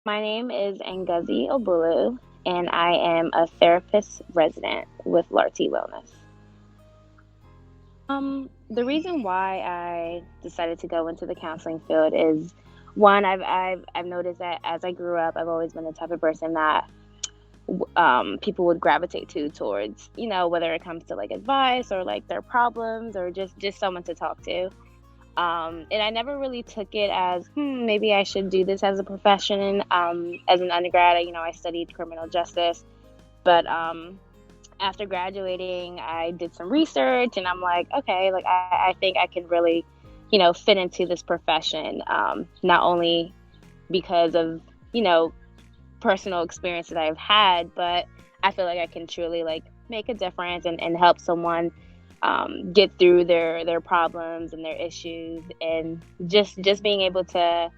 My name is Ngozi Ogbolu, and I am a therapist resident with Lartey Wellness. The reason why I decided to go into the counseling field is one, I've noticed that as I grew up, I've always been the type of person that people would gravitate towards, whether it comes to like advice or like their problems or just someone to talk to. And I never really took it as, maybe I should do this as a profession. As an undergrad, I studied criminal justice, but after graduating, I did some research, and I'm like, okay, like I think I can really, fit into this profession. Not only because of, personal experience that I've had, but I feel like I can truly like make a difference and help someone get through their problems and their issues, and just being able to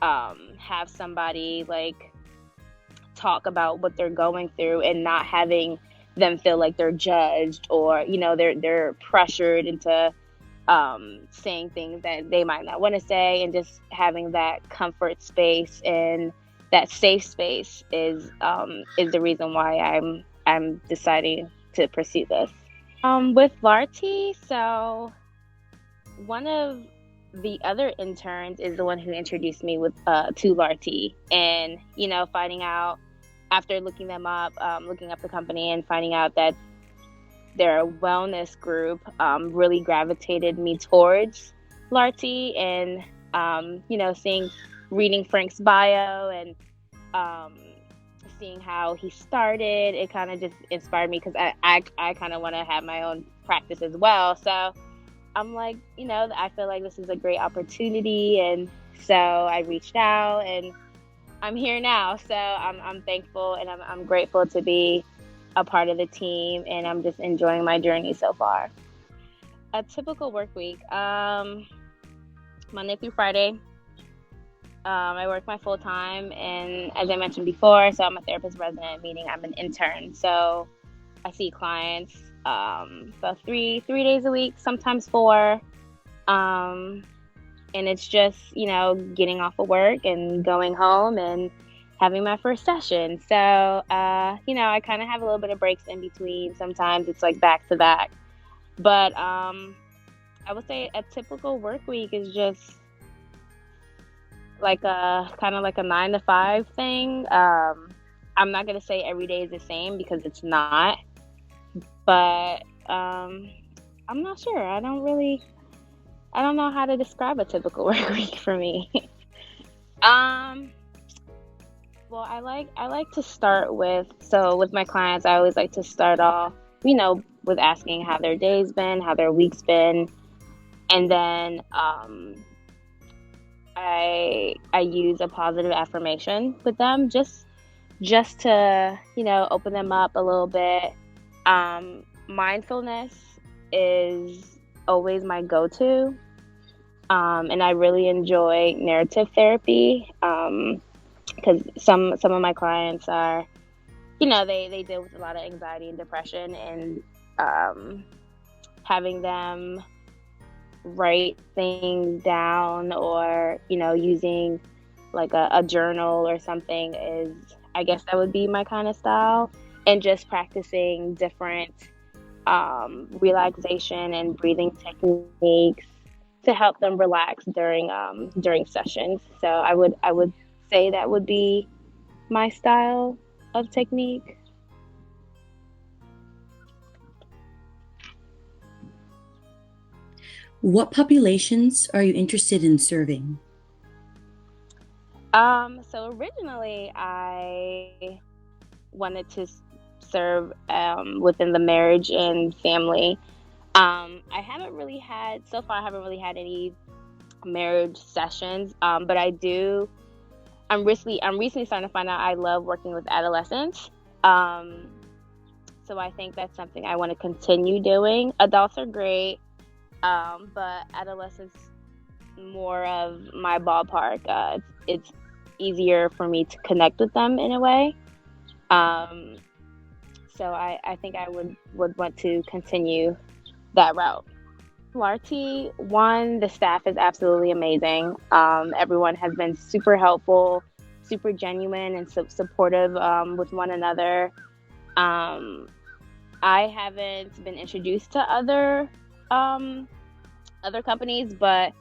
have somebody like talk about what they're going through and not having them feel like they're judged, or they're pressured into saying things that they might not want to say, and just having that comfort space and that safe space is the reason why I'm deciding to pursue this. With Larty, so one of the other interns is the one who introduced me with to Larty, and finding out after looking them up, looking up the company and finding out that their wellness group really gravitated me towards Larty, and reading Frank's bio and um, seeing how he started, it kind of just inspired me because I kind of want to have my own practice as well. So I'm like, I feel like this is a great opportunity, and so I reached out, and I'm here now. So I'm thankful, and I'm grateful to be a part of the team, and I'm just enjoying my journey so far. A typical work week, Monday through Friday. I work my full time, and as I mentioned before, so I'm a therapist resident, meaning I'm an intern. So I see clients about three days a week, sometimes four. And it's just, getting off of work and going home and having my first session. So, I kind of have a little bit of breaks in between. Sometimes it's like back to back. But I would say a typical work week is just like a kind of like a 9 to 5 thing. I'm not going to say every day is the same because it's not. But I'm not sure. I don't know how to describe a typical work week for me. um, well, I like to start with my clients. I always like to start off, with asking how their day's been, how their week's been, and then I use a positive affirmation with them, just to open them up a little bit. Mindfulness is always my go-to. And I really enjoy narrative therapy because some of my clients are, they deal with a lot of anxiety and depression, and having them write things down, or using like a journal or something, is, I guess that would be my kind of style, and just practicing different relaxation and breathing techniques to help them relax during sessions. So I would say that would be my style of technique. What populations are you interested in serving? So originally I wanted to serve within the marriage and family. So far I haven't really had any marriage sessions, but I'm recently starting to find out I love working with adolescents. Um, so I think that's something I want to continue doing. Adults are great, but adolescents more of my ballpark. It's easier for me to connect with them in a way. Um, so I think I would want to continue that route. Larty, one, the staff is absolutely amazing. Everyone has been super helpful, super genuine and supportive with one another. I haven't been introduced to other companies, but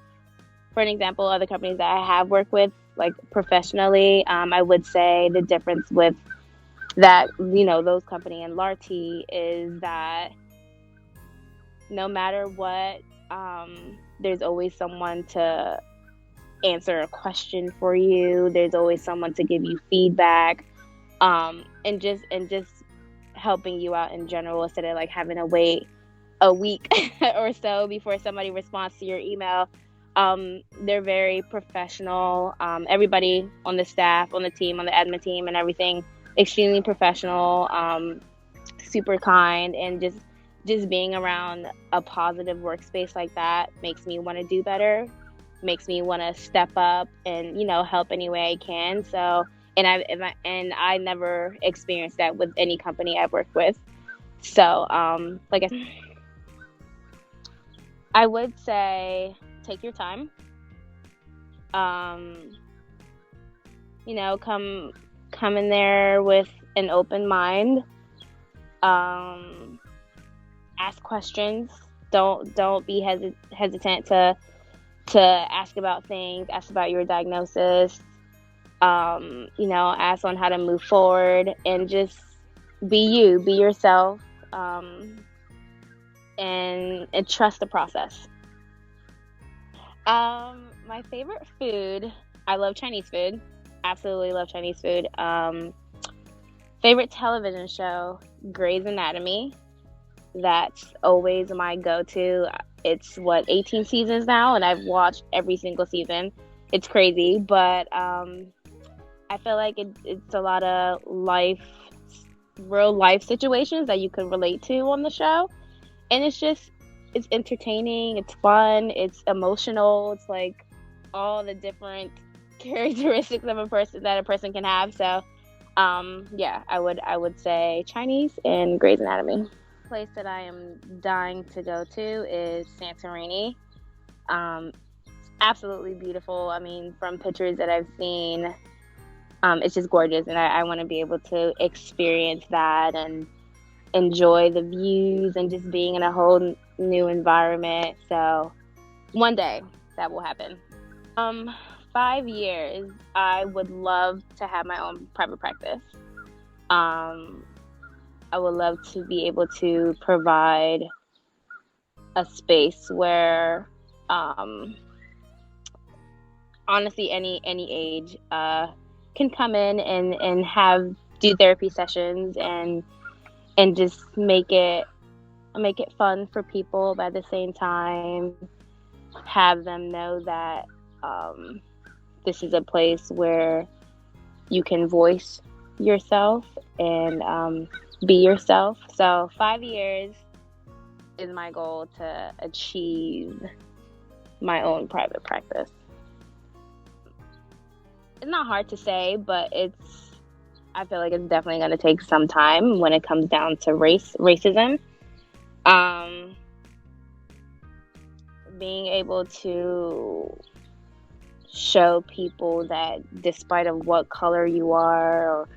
for an example, other companies that I have worked with, like professionally, I would say the difference with that, those company and Lartey is that no matter what, there's always someone to answer a question for you. There's always someone to give you feedback, and just helping you out in general instead of like having to wait a week or so before somebody responds to your email. They're very professional. Everybody on the staff, on the team, on the admin team and everything, extremely professional, super kind, and just being around a positive workspace like that makes me want to do better, makes me want to step up and, help any way I can. So, and I never experienced that with any company I've worked with. So, like I would say take your time. Come in there with an open mind. Ask questions. Don't be hesitant to ask about things. Ask about your diagnosis. Ask on how to move forward, and just be yourself, and trust the process. My favorite food, I love Chinese food. Absolutely love Chinese food. Favorite television show, Grey's Anatomy. That's always my go-to. It's 18 seasons now, and I've watched every single season. It's crazy, but I feel like it's a lot of real life situations that you can relate to on the show. And it's entertaining, it's fun, it's emotional, it's like all the different characteristics of a person can have. So, I would say Chinese and Grey's Anatomy. Place that I am dying to go to is Santorini. Absolutely beautiful. I mean, from pictures that I've seen, it's just gorgeous, and I want to be able to experience that and enjoy the views and just being in a whole new environment. So one day that will happen. 5 years, I would love to have my own private practice. I would love to be able to provide a space where, honestly, any age can come in and do therapy sessions and just make it fun for people, but at the same time have them know that this is a place where you can voice yourself and be yourself. So 5 years is my goal to achieve my own private practice. It's not hard to say, but I feel like it's definitely going to take some time when it comes down to racism. Being able to show people that despite of what color you are or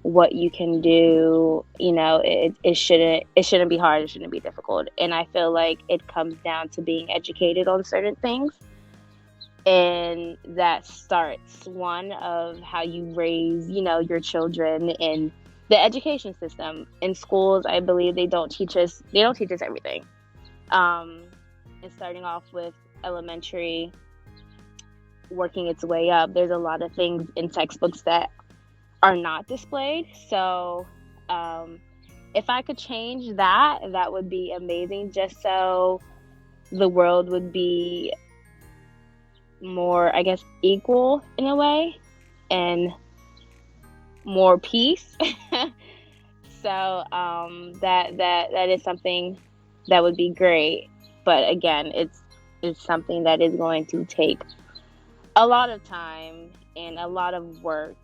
what you can do, it shouldn't be hard, it shouldn't be difficult. And I feel like it comes down to being educated on certain things. And that starts of how you raise, your children in the education system. In schools, I believe they don't teach us everything. And starting off with elementary, working its way up, there's a lot of things in textbooks that are not displayed. So if I could change that would be amazing, just so the world would be more, I guess, equal in a way and more peace. So that is something that would be great. But again, it's something that is going to take a lot of time and a lot of work,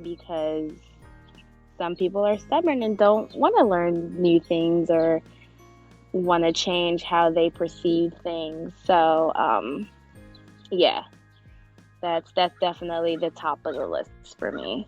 because some people are stubborn and don't want to learn new things or want to change how they perceive things. So yeah, That's definitely the top of the list for me.